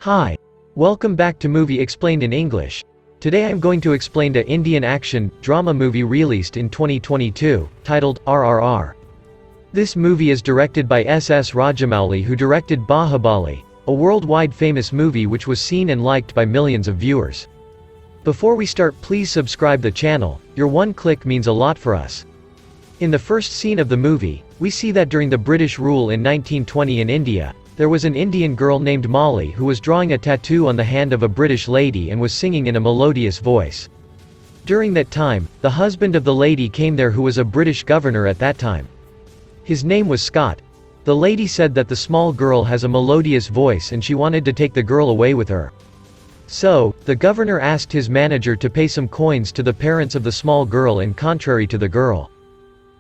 Hi. Welcome back to Movie Explained in English. Today I'm going to explain a Indian action, drama movie released in 2022, titled RRR. This movie is directed by S.S. Rajamouli, who directed Bahubali, a worldwide famous movie which was seen and liked by millions of viewers. Before we start, please subscribe the channel. Your one click means a lot for us. In the first scene of the movie, we see that during the British rule in 1920 in India, there was an Indian girl named Molly who was drawing a tattoo on the hand of a British lady and was singing in a melodious voice. During that time, the husband of the lady came there, who was a British governor at that time. His name was Scott. The lady said that the small girl has a melodious voice and she wanted to take the girl away with her. So, the governor asked his manager to pay some coins to the parents of the small girl, and contrary to the girl,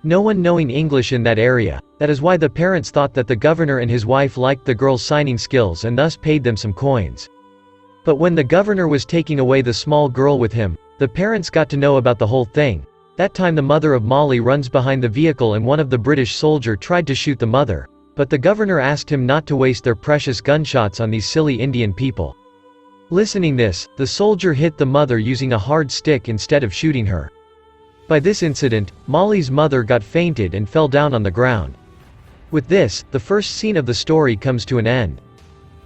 no one knowing English in that area, that is why the parents thought that the governor and his wife liked the girl's signing skills and thus paid them some coins. But when the governor was taking away the small girl with him, the parents got to know about the whole thing. That time the mother of Molly runs behind the vehicle and one of the British soldier tried to shoot the mother, but the governor asked him not to waste their precious gunshots on these silly Indian people. Listening this, the soldier hit the mother using a hard stick instead of shooting her. By this incident, Molly's mother got fainted and fell down on the ground. With this, the first scene of the story comes to an end.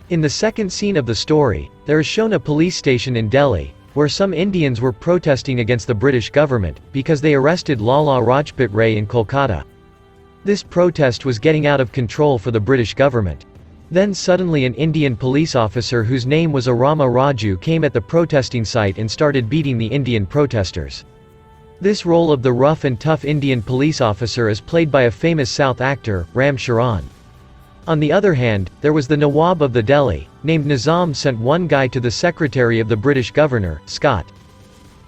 In the second scene of the story, there is shown a police station in Delhi, where some Indians were protesting against the British government, because they arrested Lala Rajput Ray in Kolkata. This protest was getting out of control for the British government. Then suddenly an Indian police officer whose name was Rama Raju came at the protesting site and started beating the Indian protesters. This role of the rough and tough Indian police officer is played by a famous South actor, Ram Charan. On the other hand, there was the Nawab of the Delhi, named Nizam, sent one guy to the secretary of the British governor, Scott.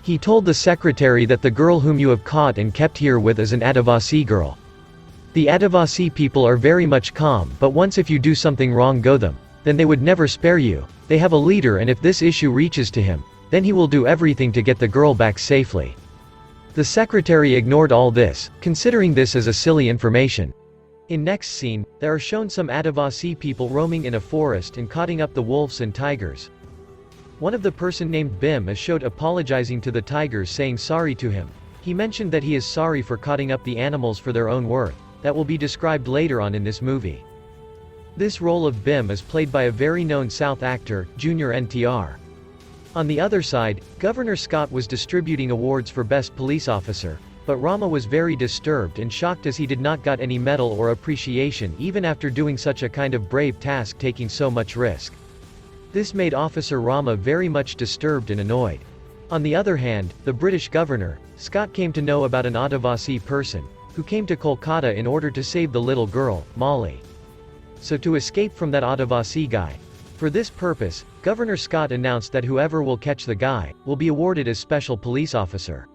He told the secretary that the girl whom you have caught and kept here with is an Adivasi girl. The Adivasi people are very much calm, but once if you do something wrong go them, then they would never spare you. They have a leader, and if this issue reaches to him, then he will do everything to get the girl back safely. The secretary ignored all this, considering this as a silly information. In next scene, there are shown some Adivasi people roaming in a forest and cutting up the wolves and tigers. One of the person named Bhim is showed apologizing to the tigers, saying sorry to him. He mentioned that he is sorry for cutting up the animals for their own worth. That will be described later on in this movie. This role of Bhim is played by a very known South actor, Junior NTR. On the other side, Governor Scott was distributing awards for Best Police Officer, but Rama was very disturbed and shocked as he did not got any medal or appreciation even after doing such a kind of brave task, taking so much risk. This made Officer Rama very much disturbed and annoyed. On the other hand, the British governor, Scott, came to know about an Adivasi person, who came to Kolkata in order to save the little girl, Molly. So to escape from that Adivasi guy. For this purpose, Governor Scott announced that whoever will catch the guy, will be awarded as special police officer.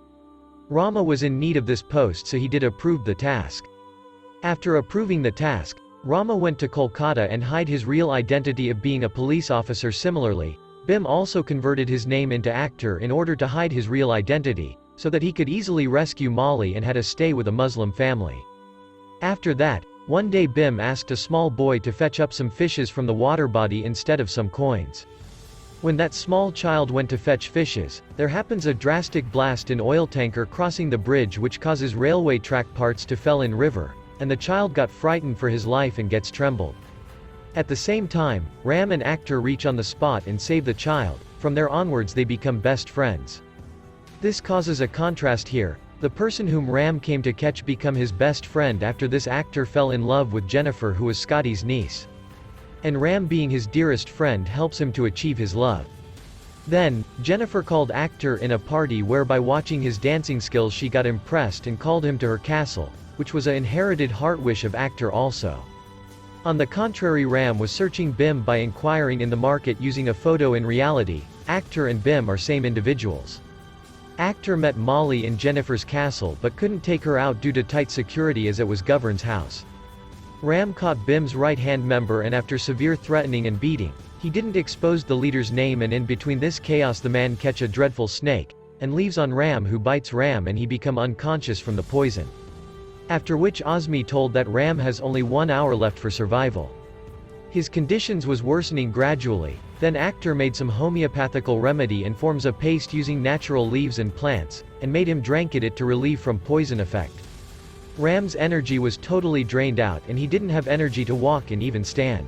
Rama was in need of this post, so he did approve the task. After approving the task, Rama went to Kolkata and hid his real identity of being a police officer. Similarly, Bhim also converted his name into actor in order to hide his real identity, so that he could easily rescue Molly and had a stay with a Muslim family. After that, one day Bhim asked a small boy to fetch up some fishes from the water body instead of some coins. When that small child went to fetch fishes, there happens a drastic blast in oil tanker crossing the bridge, which causes railway track parts to fell in river, and the child got frightened for his life and gets trembled. At the same time, Ram and actor reach on the spot and save the child. From there onwards they become best friends. This causes a contrast here. The person whom Ram came to catch become his best friend after this actor fell in love with Jennifer, who was Scotty's niece. And Ram, being his dearest friend, helps him to achieve his love. Then, Jennifer called actor in a party where by watching his dancing skills she got impressed and called him to her castle, which was an inherited heart wish of actor also. On the contrary, Ram was searching Bhim by inquiring in the market using a photo. In reality, actor and Bhim are same individuals. Actor met Molly in Jennifer's castle but couldn't take her out due to tight security as it was Govern's house. Ram caught Bhim's right-hand member, and after severe threatening and beating, he didn't expose the leader's name, and in between this chaos the man catch a dreadful snake, and leaves on Ram, who bites Ram and he become unconscious from the poison. After which Azmi told that Ram has only 1 hour left for survival. His conditions was worsening gradually, then actor made some homeopathical remedy and forms a paste using natural leaves and plants, and made him drank it to relieve from poison effect. Ram's energy was totally drained out and he didn't have energy to walk and even stand.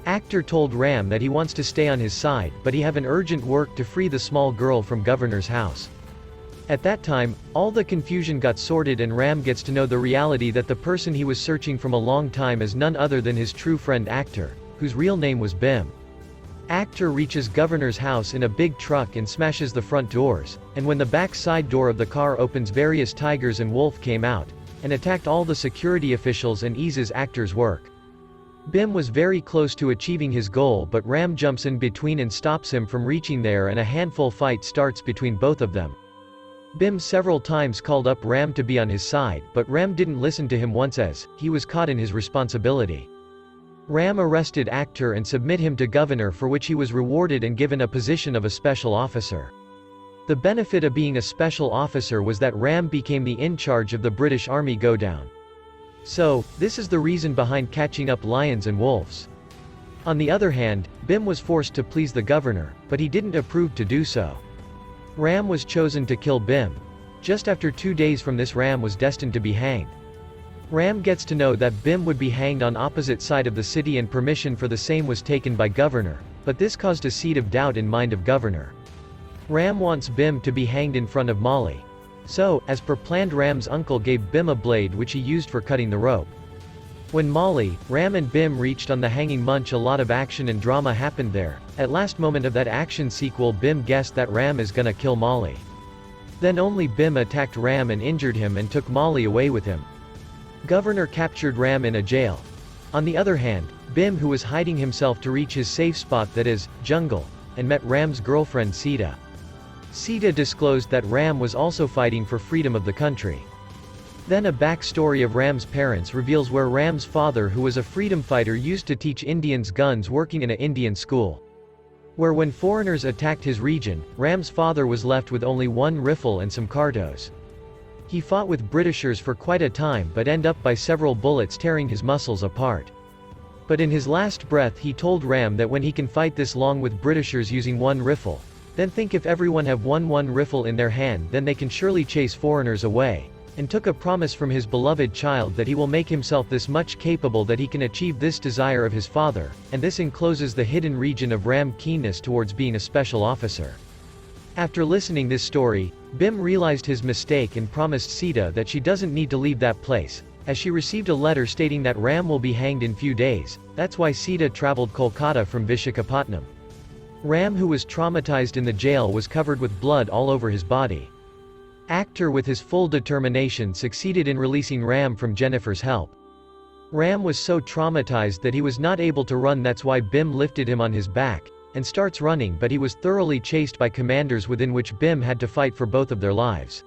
Actor told Ram that he wants to stay on his side, but he have an urgent work to free the small girl from governor's house. At that time, all the confusion got sorted and Ram gets to know the reality that the person he was searching from a long time is none other than his true friend Actor, whose real name was Bim. Actor reaches governor's house in a big truck and smashes the front doors, and when the back side door of the car opens, various tigers and wolf came out, and attacked all the security officials and eases Actor's work. Bim was very close to achieving his goal, but Ram jumps in between and stops him from reaching there, and a handful fight starts between both of them. Bim several times called up Ram to be on his side, but Ram didn't listen to him once as he was caught in his responsibility. Ram arrested Actor and submit him to governor, for which he was rewarded and given a position of a special officer. The benefit of being a special officer was that Ram became the in charge of the British Army go down. So, this is the reason behind catching up lions and wolves. On the other hand, Bim was forced to please the governor, but he didn't approve to do so. Ram was chosen to kill Bim. Just after 2 days from this, Ram was destined to be hanged. Ram gets to know that Bim would be hanged on opposite side of the city and permission for the same was taken by governor, but this caused a seed of doubt in mind of governor. Ram wants Bim to be hanged in front of Molly. So, as per planned, Ram's uncle gave Bim a blade which he used for cutting the rope. When Molly, Ram and Bim reached on the hanging munch, a lot of action and drama happened there. At last moment of that action sequel, Bim guessed that Ram is gonna kill Molly. Then only Bim attacked Ram and injured him and took Molly away with him. Governor captured Ram in a jail. On the other hand, Bim, who was hiding himself to reach his safe spot, that is, jungle, and met Ram's girlfriend Sita. Sita disclosed that Ram was also fighting for freedom of the country. Then a backstory of Ram's parents reveals where Ram's father, who was a freedom fighter, used to teach Indians guns working in an Indian school. Where when foreigners attacked his region, Ram's father was left with only one rifle and some cartos. He fought with Britishers for quite a time but ended up by several bullets tearing his muscles apart. But in his last breath he told Ram that when he can fight this long with Britishers using one rifle, then think if everyone have one rifle in their hand, then they can surely chase foreigners away, and took a promise from his beloved child that he will make himself this much capable that he can achieve this desire of his father, and this encloses the hidden region of Ram keenness towards being a special officer. After listening this story, Bim realized his mistake and promised Sita that she doesn't need to leave that place, as she received a letter stating that Ram will be hanged in few days. That's why Sita traveled Kolkata from Vishakhapatnam. Ram, who was traumatized in the jail, was covered with blood all over his body. Actor, with his full determination, succeeded in releasing Ram from Jennifer's help. Ram was so traumatized that he was not able to run, that's why Bim lifted him on his back, and starts running, but he was thoroughly chased by commanders within which Bim had to fight for both of their lives.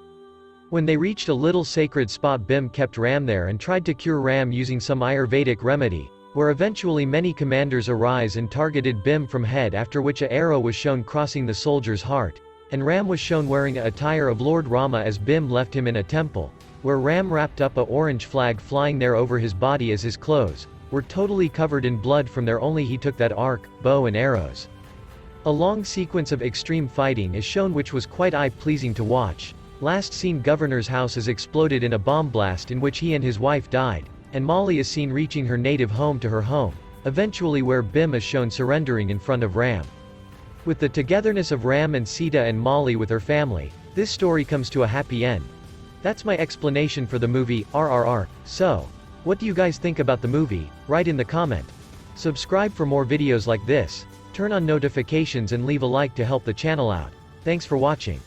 When they reached a little sacred spot, Bim kept Ram there and tried to cure Ram using some Ayurvedic remedy, where eventually many commanders arise and targeted Bim from head, after which a arrow was shown crossing the soldier's heart, and Ram was shown wearing a attire of Lord Rama as Bim left him in a temple, where Ram wrapped up a orange flag flying there over his body as his clothes were totally covered in blood from there, only he took that arc, bow and arrows. A long sequence of extreme fighting is shown which was quite eye-pleasing to watch. Last seen, governor's house is exploded in a bomb blast in which he and his wife died, and Molly is seen reaching her native home to her home, eventually where Bim is shown surrendering in front of Ram. With the togetherness of Ram and Sita and Molly with her family, this story comes to a happy end. That's my explanation for the movie, RRR. So, what do you guys think about the movie? Write in the comment. Subscribe for more videos like this, turn on notifications and leave a like to help the channel out. Thanks for watching.